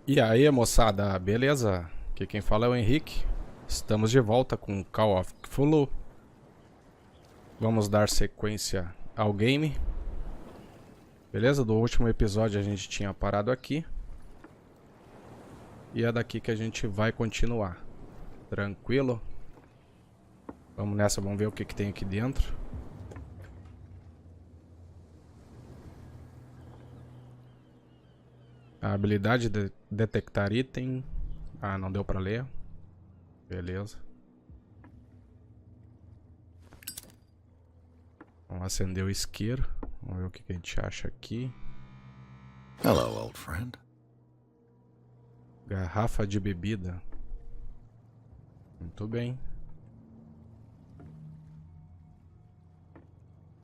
E aí, moçada, beleza? Aqui quem fala é o Henrique. Estamos de volta com Call of Cthulhu. Vamos dar sequência ao game. Beleza? Do último episódio a gente tinha parado aqui. E é daqui que a gente vai continuar. Tranquilo? Vamos nessa, vamos ver o que tem aqui dentro. A habilidade de detectar item. Ah, não deu pra ler. Beleza. Vamos acender o isqueiro. Vamos ver o que a gente acha aqui. Hello, old friend. Garrafa de bebida. Muito bem.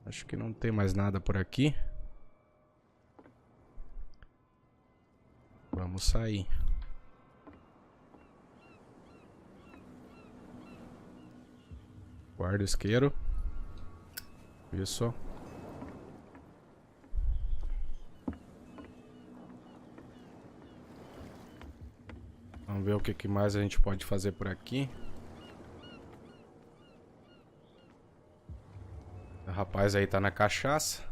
Acho que não tem mais nada por aqui. Vamos sair. Guarda o isqueiro. Isso. Vamos ver o que mais a gente pode fazer por aqui. O rapaz aí tá na cachaça.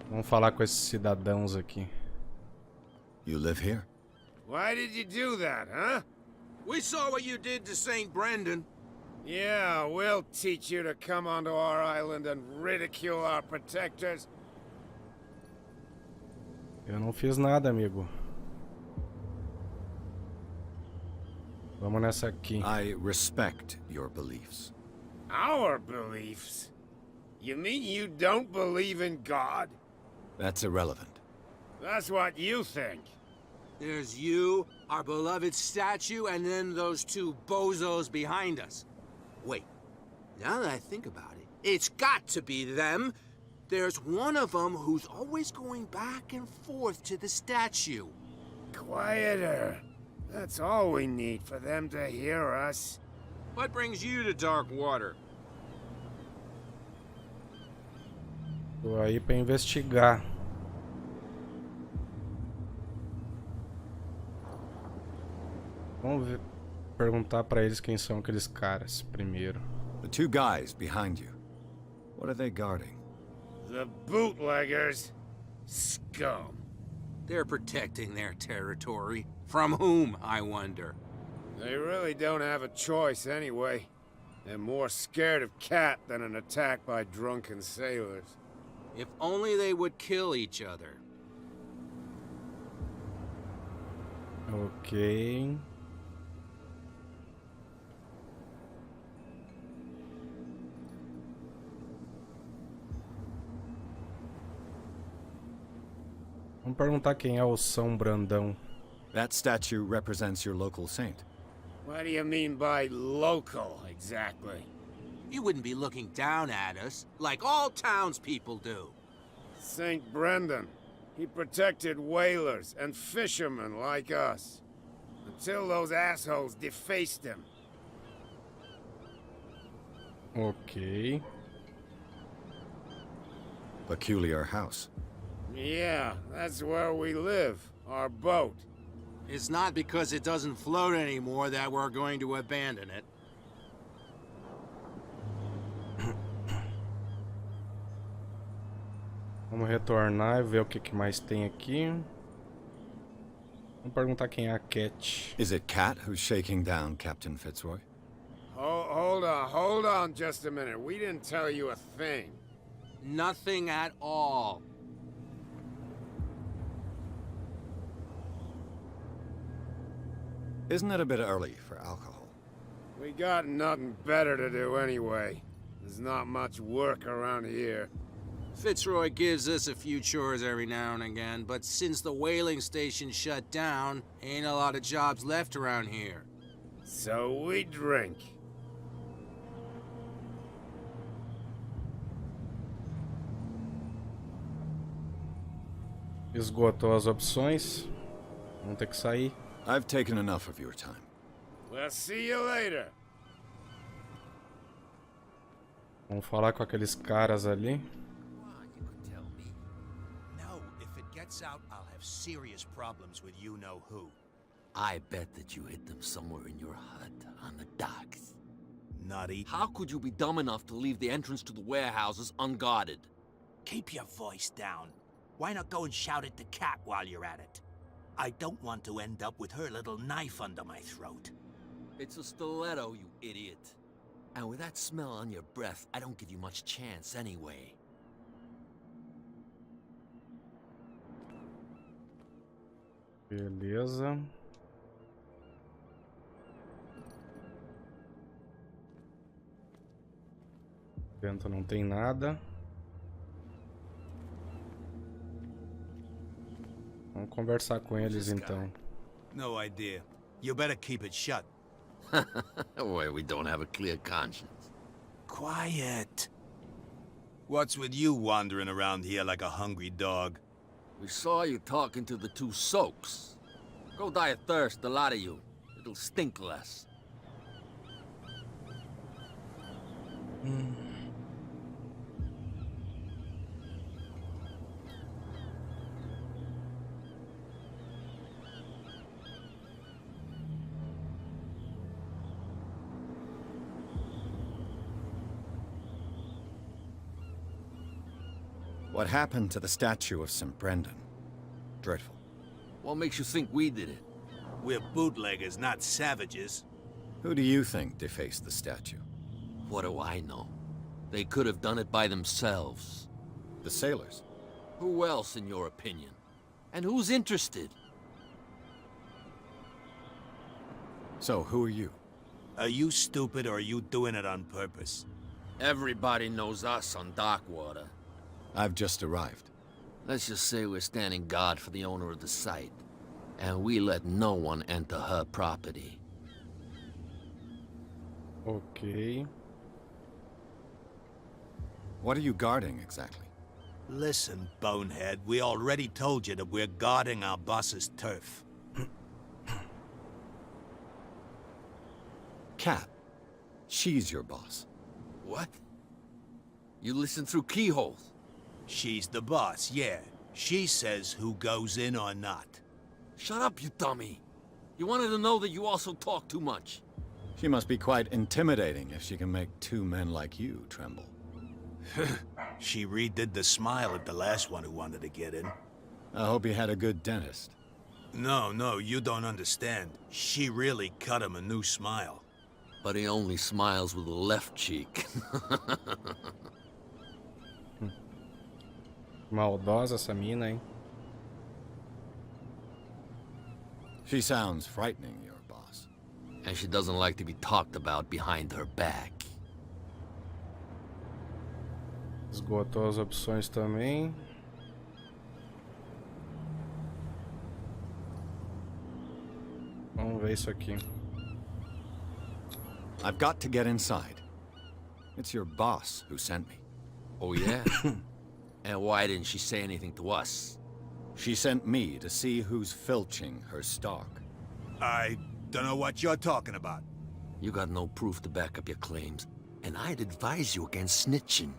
Vamos falar com esses cidadãos aqui. You live here? Why did you do that, huh? We saw what you did to St. Brendan. Yeah, we'll teach you to come onto our island and ridicule our protectors. Eu não fiz nada, amigo. Vamos nessa aqui. I respect your beliefs. Our beliefs? You mean you don't believe in God? That's irrelevant. That's what you think. There's you, our beloved statue, and then those two bozos behind us. Wait, now that I think about it, it's got to be them. There's one of them who's always going back and forth to the statue. Quieter. That's all we need for them to hear us. What brings you to dark water? Tô aí pra investigar. Vamos ver, perguntar pra eles quem são aqueles caras primeiro. The two guys behind you. What are they guarding? The bootleggers. Scum. They're protecting their territory. From whom, I wonder? They really don't have a choice anyway. They're more scared of Cat than an attack by drunken sailors. If only they would kill each other. Ok. Vamos perguntar quem é o São Brandão. That statue represents your local saint. What do you mean by local, exactly? You wouldn't be looking down at us, like all townspeople do. St. Brendan. He protected whalers and fishermen like us. Until those assholes defaced him. Ok. Peculiar house. Yeah, that's where we live. Our boat. It's not because it doesn't float anymore that we're going to abandon it. Vamos retornar e ver o que mais tem aqui. Vamos perguntar quem é a Cat. Is it Cat who's shaking down Captain Fitzroy? Hold on just a minute. We didn't tell you a thing. Nothing at all. Isn't it a bit early for alcohol? We got nothing better to do anyway. There's not much work around here. Fitzroy gives us a few chores every now and again, but since the whaling station shut down, ain't a lot of jobs left around here. So we drink. Esgotou as opções. Vamos ter que sair. I've taken enough of your time. We'll see you later. Vamos falar com aqueles caras ali. You could tell me. No, if it gets out, I'll have serious problems with you-know-who. I bet that you hid them somewhere in your hut on the docks. Nutty. How could you be dumb enough to leave the entrance to the warehouses unguarded? Keep your voice down. Why not go and shout at the cat while you're at it? I don't want to end up with her little knife under my throat. It's a stiletto, you idiot. And with that smell on your breath, I don't give you much chance anyway. Beleza. Dentro não tem nada. Vamos conversar com eles então. No idea. You better keep it shut. Well, we don't have a clear conscience. Quiet. What's with you wandering around here like a hungry dog? We saw you talking to the two soaks. Go die of thirst, the lot of you. It'll stink less. What happened to the statue of St. Brendan? Dreadful. What makes you think we did it? We're bootleggers, not savages. Who do you think defaced the statue? What do I know? They could have done it by themselves. The sailors? Who else, in your opinion? And who's interested? So, who are you? Are you stupid or are you doing it on purpose? Everybody knows us on Darkwater. I've just arrived. Let's just say we're standing guard for the owner of the site. And we let no one enter her property. Ok. What are you guarding, exactly? Listen, bonehead, we already told you that we're guarding our boss's turf. Cat. She's your boss. What? You listen through keyholes? She's the boss, yeah. She says who goes in or not. Shut up, you dummy. You wanted to know that you also talk too much. She must be quite intimidating if she can make two men like you tremble. She redid the smile at the last one who wanted to get in. I hope he had a good dentist. No, you don't understand. She really cut him a new smile. But he only smiles with the left cheek. Maldosa essa mina, hein? She sounds frightening, your boss. And she doesn't like to be talked about behind her back. Esgotou as opções também. Vamos ver isso aqui. I've got to get inside. It's your boss who sent me. Oh, yeah? And why didn't she say anything to us? She sent me to see who's filching her stock. I don't know what you're talking about. You got no proof to back up your claims, and I'd advise you against snitching.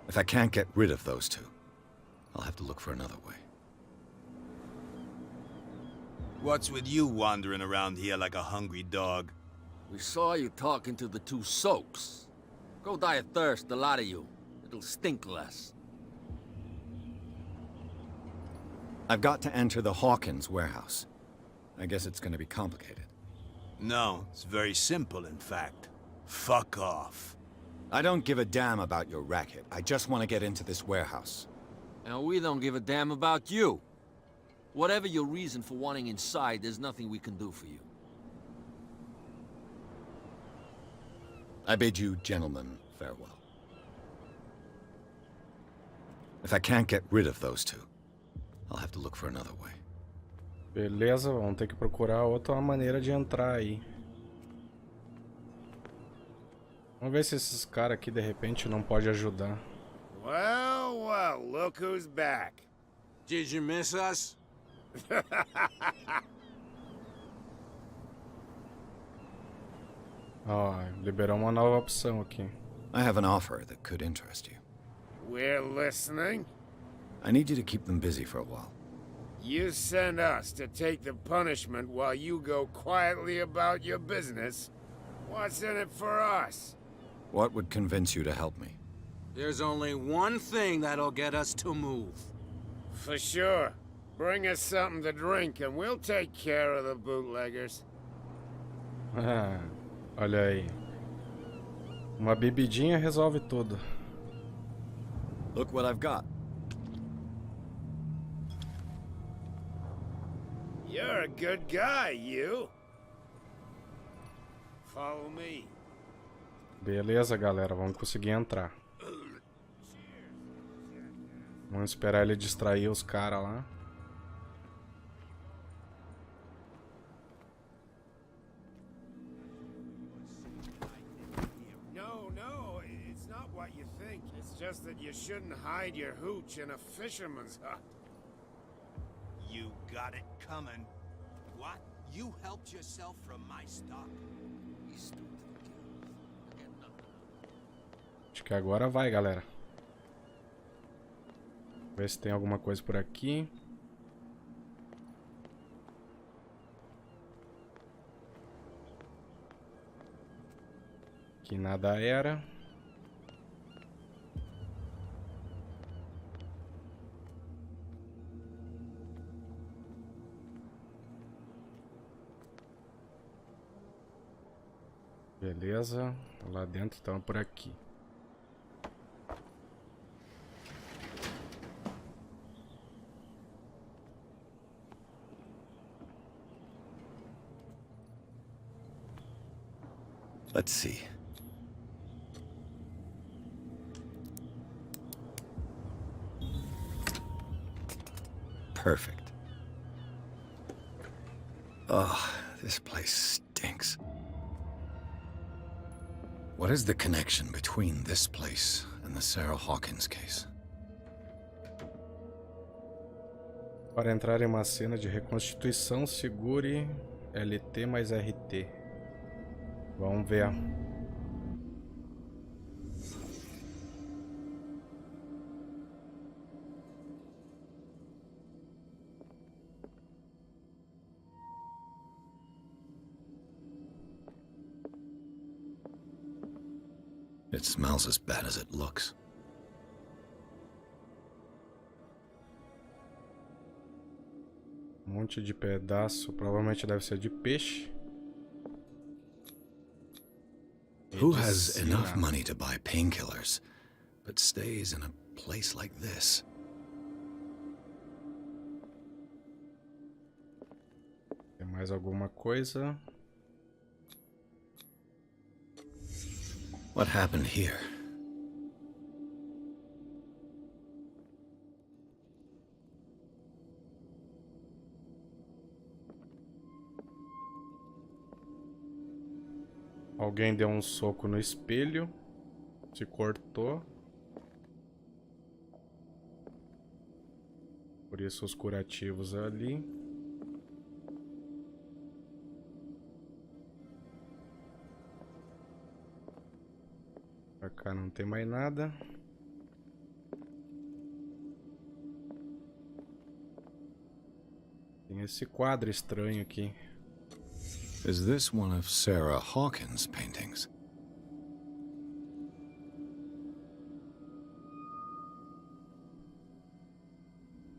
If I can't get rid of those two, I'll have to look for another way. What's with you wandering around here like a hungry dog? We saw you talking to the two soaks. Go die of thirst, the lot of you. It'll stink less. I've got to enter the Hawkins warehouse. I guess it's going to be complicated. No, it's very simple, in fact. Fuck off. I don't give a damn about your racket. I just want to get into this warehouse. And we don't give a damn about you. Whatever your reason for wanting inside, there's nothing we can do for you. I bid you gentlemen farewell. If I can't get rid of those two, I'll have to look for another way. Beleza, vamos ter que procurar outra maneira de entrar aí. Vamos ver se esses caras aqui de repente não pode ajudar. Well, look who's back. Did you miss us? Ó, liberou uma nova opção aqui. I have an offer that could interest you. We're listening. I need you to keep them busy for a while. You send us to take the punishment while you go quietly about your business. What's in it for us? What would convince you to help me? There's only one thing that'll get us to move. For sure. Bring us something to drink and we'll take care of the bootleggers. Olha aí. Uma bebidinha resolve tudo. Look what I've got. You're a good guy, you. Follow me. Beleza, galera. Vamos conseguir entrar. Vamos esperar ele distrair os caras lá. No, it's not what you think. It's just that you shouldn't hide your hooch in a fisherman's hut. You got it coming. What? You helped yourself from my stock? Acho que agora vai, galera. Ver se tem alguma coisa por aqui. Que nada era. Beleza, lá dentro estamos por aqui. Let's see. Perfect. Oh, this place stinks. What is the connection between this place and the Sarah Hawkins case? Para entrar em uma cena de reconstituição, segure LT mais RT. Vamos ver. It smells as bad as it looks. Um monte de pedaço, provavelmente deve ser de peixe. Who has enough money to buy painkillers, but stays in a place like this? Tem mais alguma coisa? What happened here? Alguém deu um soco no espelho, se cortou. Por isso os curativos ali. Pra cá não tem mais nada. Tem esse quadro estranho aqui. Is this one of Sarah Hawkins' paintings?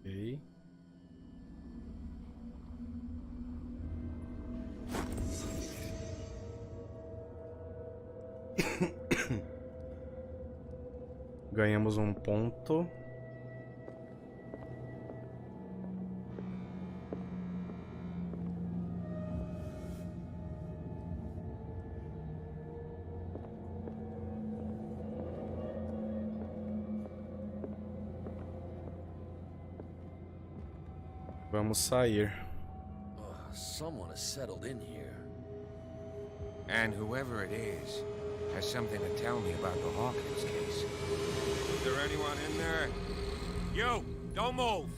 Ok. Ganhamos um ponto. Vamos sair. Someone has settled in here. And whoever it is has something to tell me about the Hawkins case. Is there anyone in there? You! Don't move!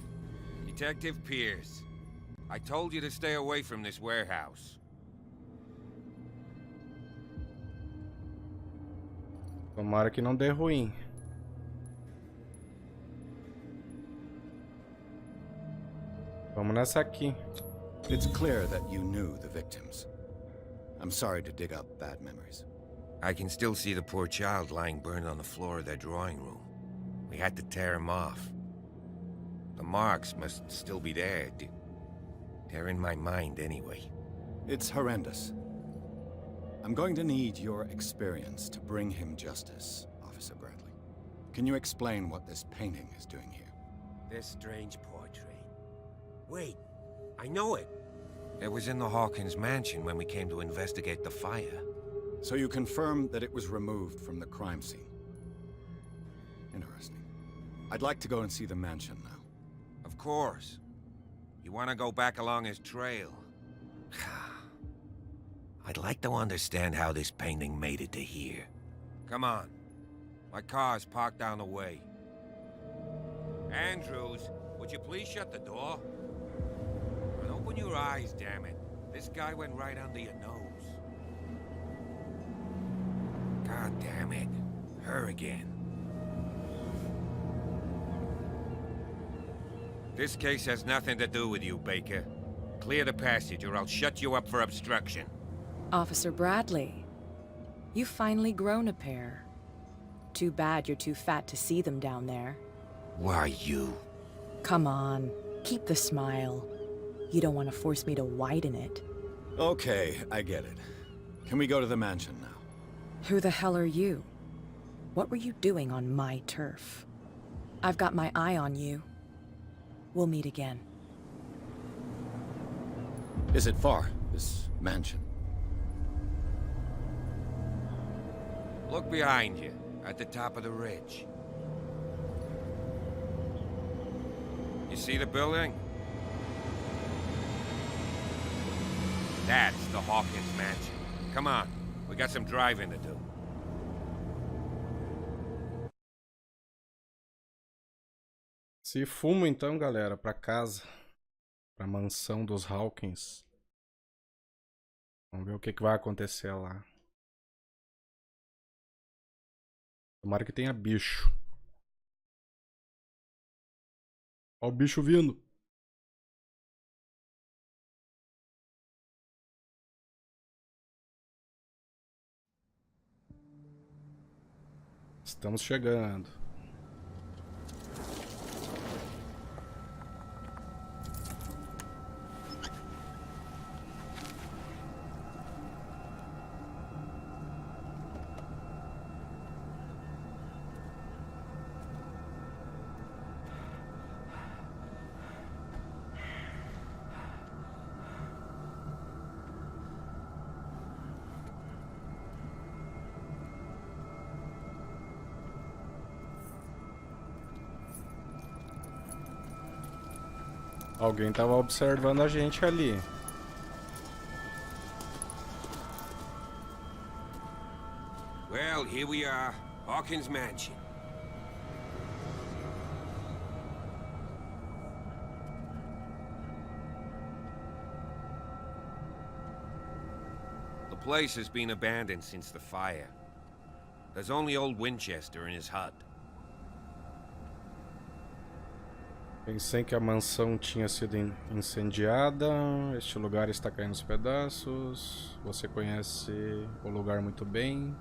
Detective Pierce. I told you to stay away from this warehouse. Tomara que não dê ruim. Vamos nessa aqui. It's clear that you knew the victims. I'm sorry to dig up bad memories. I can still see the poor child lying burned on the floor of their drawing room. We had to tear him off. The marks must still be there. They're in my mind anyway. It's horrendous. I'm going to need your experience to bring him justice, Officer Bradley. Can you explain what this painting is doing here? This strange portrait. Wait, I know it. It was in the Hawkins mansion when we came to investigate the fire. So you confirm that it was removed from the crime scene? Interesting. I'd like to go and see the mansion now. Of course. You want to go back along his trail? I'd like to understand how this painting made it to here. Come on. My car's parked down the way. Andrews, would you please shut the door? And open your eyes, damn it. This guy went right under your nose. God damn it. Her again. This case has nothing to do with you, Baker. Clear the passage or I'll shut you up for obstruction. Officer Bradley, you've finally grown a pair. Too bad you're too fat to see them down there. Why you? Come on, keep the smile. You don't want to force me to widen it. Okay, I get it. Can we go to the mansion now? Who the hell are you? What were you doing on my turf? I've got my eye on you. We'll meet again. Is it far, this mansion? Look behind you, at the top of the ridge. You see the building? That's the Hawkins mansion. Come on, we got some driving to do. Se fumo então, galera, pra casa. Pra mansão dos Hawkins. Vamos ver o que vai acontecer lá. Tomara que tenha bicho. Ó o bicho vindo. Estamos chegando. Alguém tava observando a gente ali. Well, here we are, Hawkins Mansion. The place has been abandoned since the fire. There's only old Winchester in his hut. Pensei que a mansão tinha sido incendiada. Este lugar está caindo aos pedaços. Você conhece o lugar muito bem.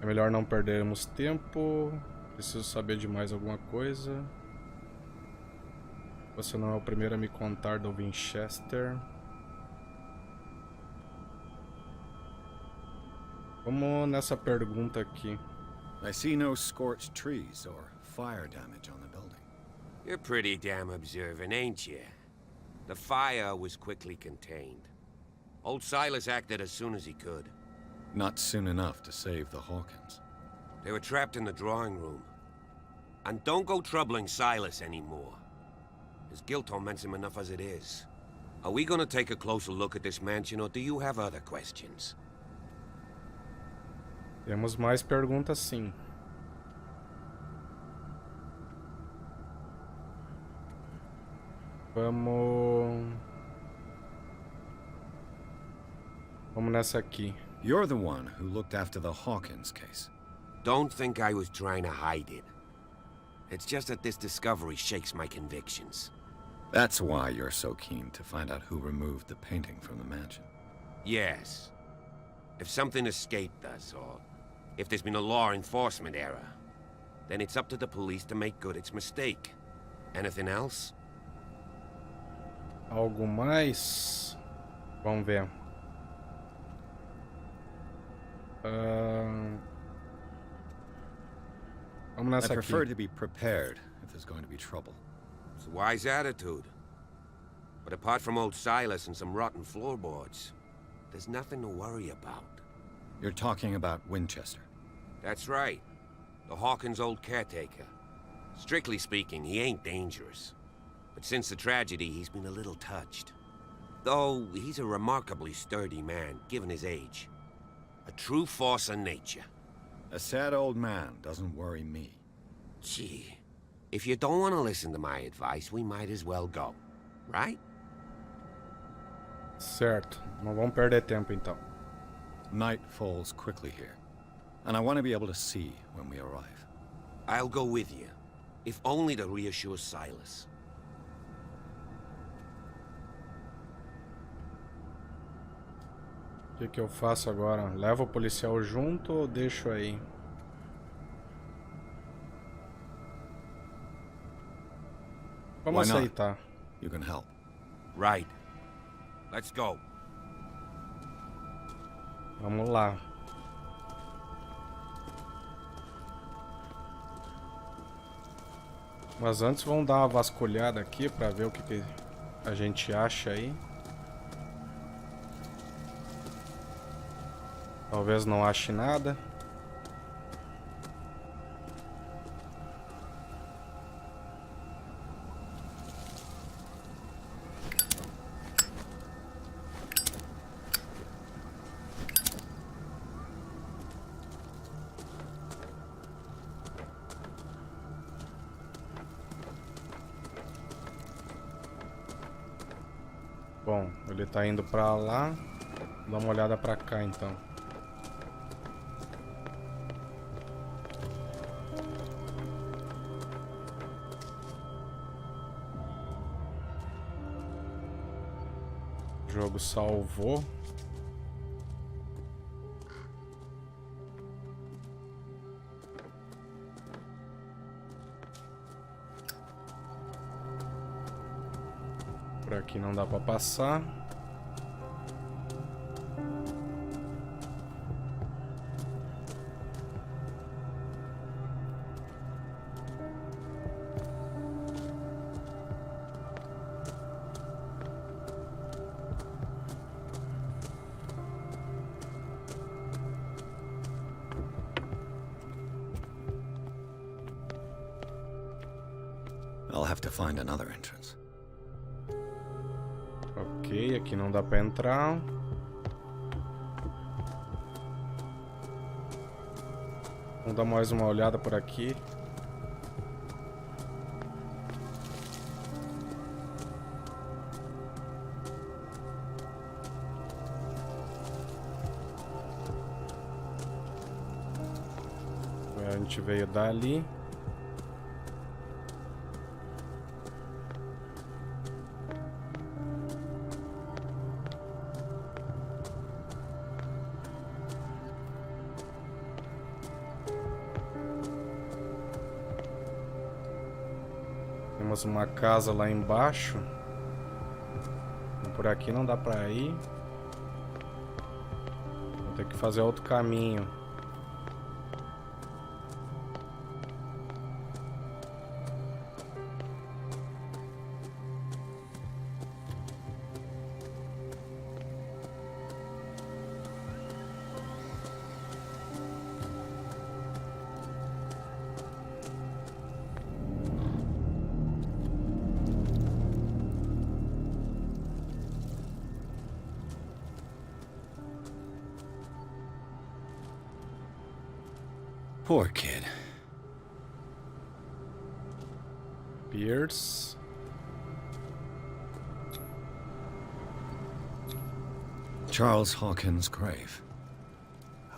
É melhor não perdermos tempo. Preciso saber de mais alguma coisa. Você não é o primeiro a me contar do Winchester. Vamos nessa pergunta aqui. I see no scorched trees or fire damage on the building. You're pretty damn observant, ain't you? The fire was quickly contained. Old Silas acted as soon as he could. Not soon enough to save the Hawkins. They were trapped in the drawing room. And don't go troubling Silas anymore. His guilt torments him enough as it is. Are we gonna take a closer look at this mansion, or do you have other questions? Temos mais perguntas, sim. Vamos nessa aqui. You're the one who looked after the Hawkins case. Don't think I was trying to hide it. It's just that this discovery shakes my convictions. That's why you're so keen to find out who removed the painting from the mansion. Yes. If something escaped us, or if there's been a law enforcement error, then it's up to the police to make good its mistake. Anything else? Algo mais? Vamos ver. Vamos I nessa prefer aqui. to be prepared if there's going to be trouble. It's a wise attitude. But apart from old Silas and some rotten floorboards, there's nothing to worry about. You're talking about Winchester. That's right. The Hawkins' old caretaker. Strictly speaking, he ain't dangerous. But since the tragedy, he's been a little touched. Though, he's a remarkably sturdy man, given his age. A true force of nature. A sad old man doesn't worry me. Gee, if you don't want to listen to my advice, we might as well go. Right? Certo. Não vamos perder tempo então. Night falls quickly here, and I want to be able to see when we arrive. I'll go with you, if only to reassure Silas. O que eu faço agora? Levo o policial junto ou deixo aí? Vamos Why not? aceitar. You can help. Right. Let's go. Vamos lá. Mas antes vamos dar uma vasculhada aqui pra ver o que a gente acha aí. Talvez não ache nada. Bom, ele tá indo pra lá. Dá uma olhada pra cá então. O jogo salvou. Por aqui não dá pra passar. I'll have to find another entrance. Ok, aqui não dá pra entrar. Vamos dar mais uma olhada por aqui. A gente veio dali. Temos uma casa lá embaixo. Por aqui não dá pra ir. Vou ter que fazer outro caminho. Poor kid. Pierce. Charles Hawkins' grave.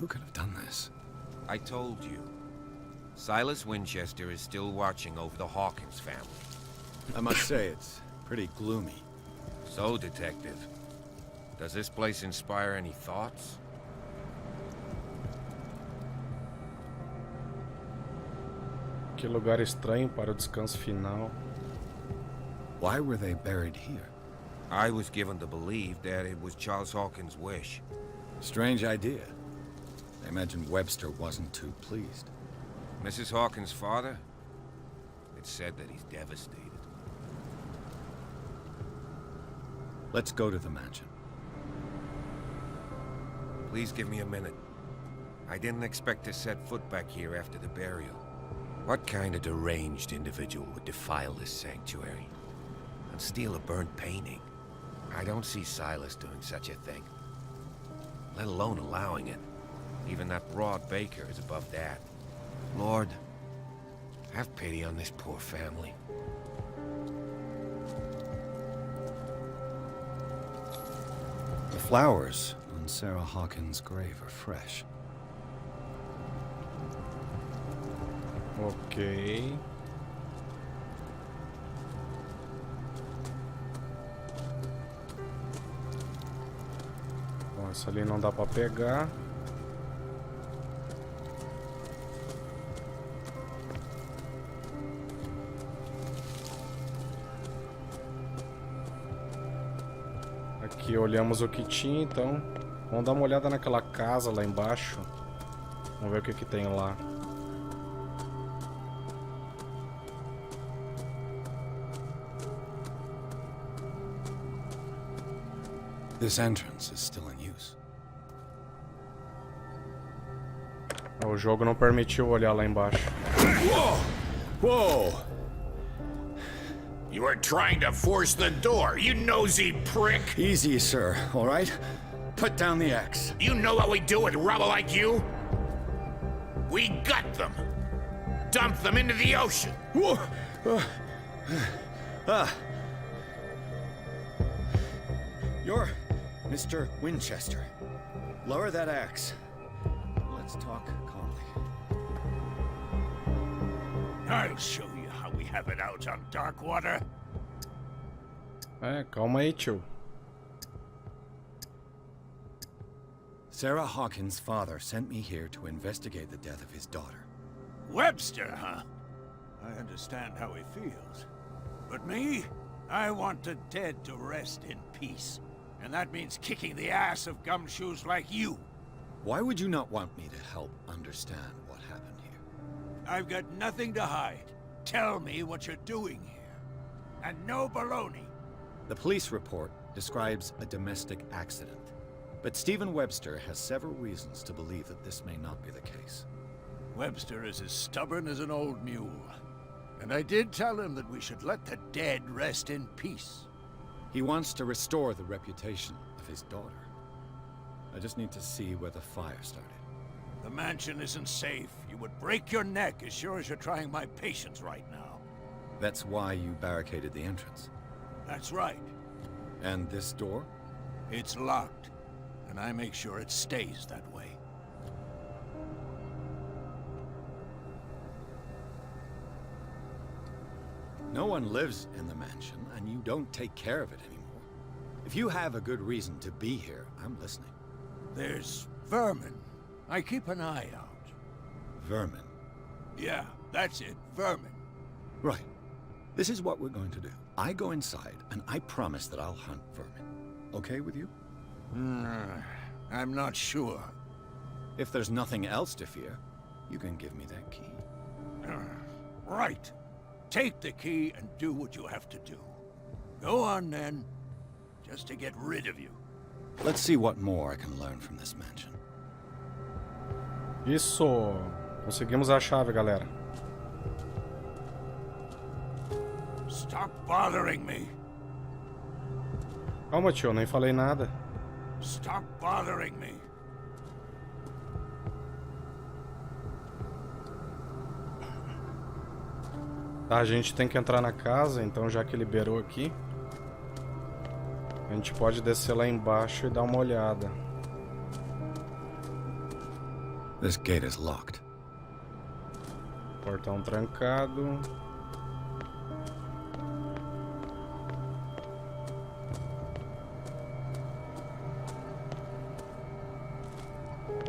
Who could have done this? I told you. Silas Winchester is still watching over the Hawkins family. I must say, it's pretty gloomy. So, Detective, does this place inspire any thoughts? Que lugar estranho para o descanso final. Why were they buried here? I was given to believe that it was Charles Hawkins' wish. Strange idea. I imagine Webster wasn't too pleased. Mrs. Hawkins' father? It's said that he's devastated. Let's go to the mansion. Please give me a minute. I didn't expect to set foot back here after the burial. What kind of deranged individual would defile this sanctuary and steal a burnt painting? I don't see Silas doing such a thing, let alone allowing it. Even that broad baker is above that. Lord, have pity on this poor family. The flowers on Sarah Hawkins' grave are fresh. Ok. Bom, essa ali não dá pra pegar. Aqui olhamos o que tinha, então vamos dar uma olhada naquela casa lá embaixo. Vamos ver o que que tem lá. This entrance is still in use. O jogo não permitiu olhar lá embaixo. Whoa! Whoa! You were trying to force the door, you nosy prick! Easy, sir, all right? Put down the axe. You know what we do with rubble like you? We gut them. Dump them into the ocean. Whoa! You're Mr. Winchester. Lower that axe. Let's talk calmly. I'll show you how we have it out on dark water. Calma aí, tio. Sarah Hawkins' father sent me here to investigate the death of his daughter. Webster, huh? I understand how he feels. But me? I want the dead to rest in peace. And that means kicking the ass of gumshoes like you. Why would you not want me to help understand what happened here? I've got nothing to hide. Tell me what you're doing here. And no baloney. The police report describes a domestic accident. But Stephen Webster has several reasons to believe that this may not be the case. Webster is as stubborn as an old mule. And I did tell him that we should let the dead rest in peace. He wants to restore the reputation of his daughter. I just need to see where the fire started. The mansion isn't safe. You would break your neck as sure as you're trying my patience right now. That's why you barricaded the entrance. That's right. And this door? It's locked, and I make sure it stays that way. No one lives in the mansion, and you don't take care of it anymore. If you have a good reason to be here, I'm listening. There's vermin. I keep an eye out. Vermin? Yeah, that's it, vermin. Right. This is what we're going to do. I go inside, and I promise that I'll hunt vermin. Okay with you? I'm not sure. If there's nothing else to fear, you can give me that key. Right. Take the key and do what you have to do. Go on then, just to get rid of you. Let's see what more I can learn from this mansion. Isso! Conseguimos a chave, galera. Stop bothering me. Calma, tio, nem falei nada. Stop bothering me. Tá, a gente tem que entrar na casa, então já que liberou aqui, a gente pode descer lá embaixo e dar uma olhada. This gate is locked. Portão trancado.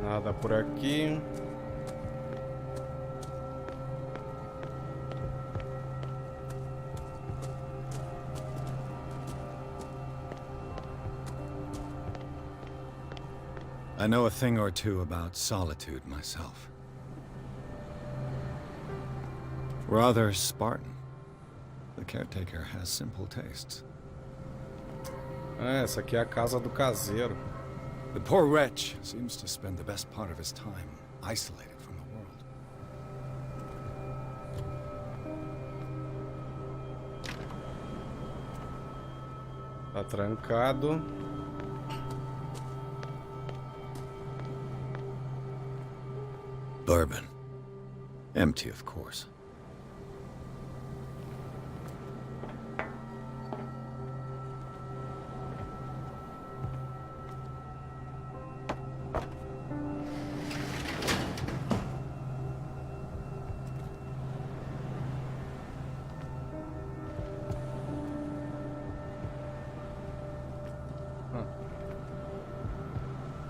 Nada por aqui. I know a thing or two about solitude myself. Rather Spartan. The caretaker has simple tastes. Essa aqui é a casa do caseiro. The poor wretch seems to spend the best part of his time isolated from the world. Tá trancado. Bourbon. Empty, of course.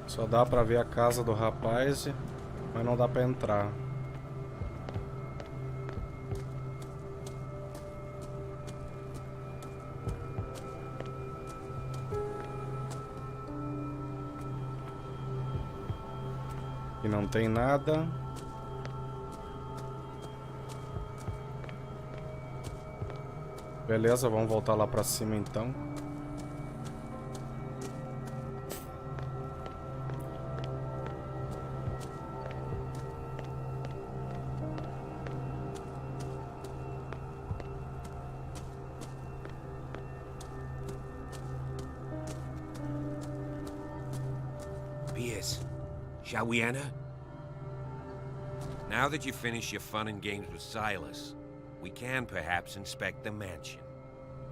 Só dá pra ver a casa do rapaz, mas não dá pra entrar. E não tem nada. Beleza, vamos voltar lá pra cima então. Shall we enter? Now that you've finished your fun and games with Silas, we can perhaps inspect the mansion.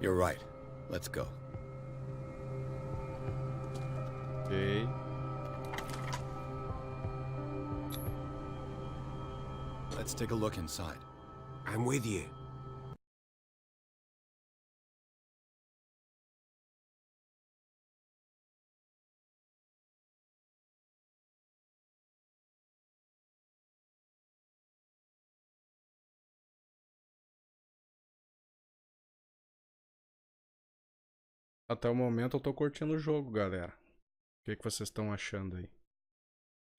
You're right. Let's go. Ok. Let's take a look inside. I'm with you. Até o momento eu tô curtindo o jogo, galera. O que vocês estão achando aí?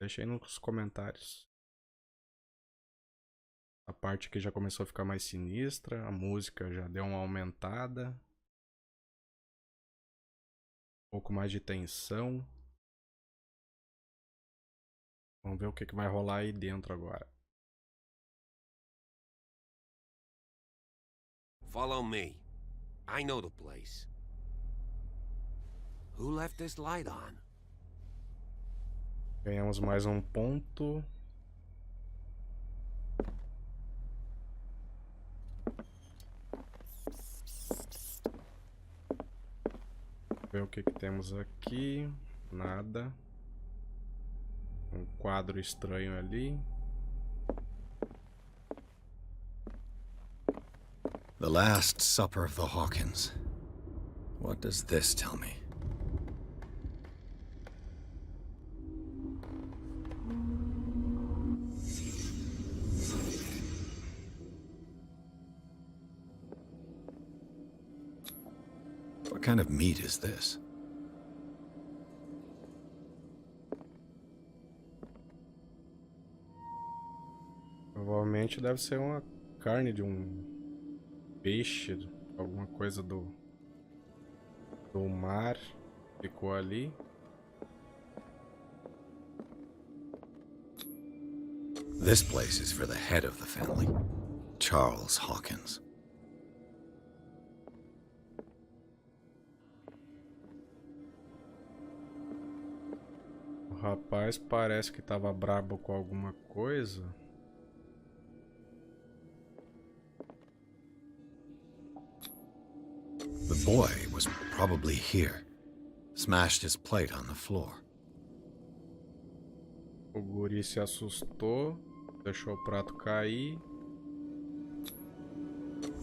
Deixa aí nos comentários. A parte que já começou a ficar mais sinistra, a música já deu uma aumentada. Um pouco mais de tensão. Vamos ver o que vai rolar aí dentro agora. Follow me. I know the place. Who left this light on? Ganhamos mais um ponto. Ver o que temos aqui. Nada. Um quadro estranho ali. The Last Supper of the Hawkins. What does this tell me? What kind of meat is this? Provavelmente deve ser uma carne de um peixe, alguma coisa do mar. Ficou ali. This place is for the head of the family, Charles Hawkins. O rapaz parece que estava brabo com alguma coisa. The boy was probably here. Smashed his plate on the floor. O guri se assustou, deixou o prato cair.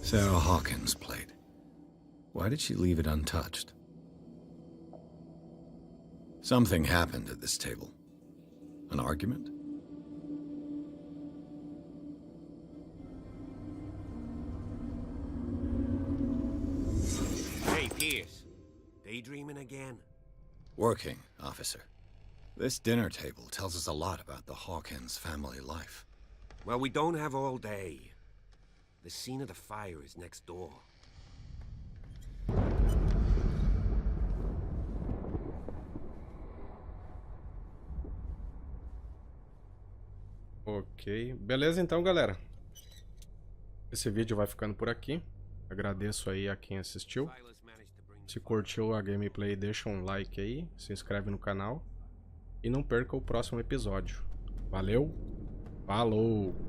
Sarah Hawkins' plate. Why did she leave it untouched? Something happened at this table. An argument? Hey, Pierce. Daydreaming again? Working, officer. This dinner table tells us a lot about the Hawkins family life. Well, we don't have all day. The scene of the fire is next door. Ok, beleza então, galera. Esse vídeo vai ficando por aqui. Agradeço aí a quem assistiu. Se curtiu a gameplay, deixa um like aí, se inscreve no canal e não perca o próximo episódio. Valeu, falou!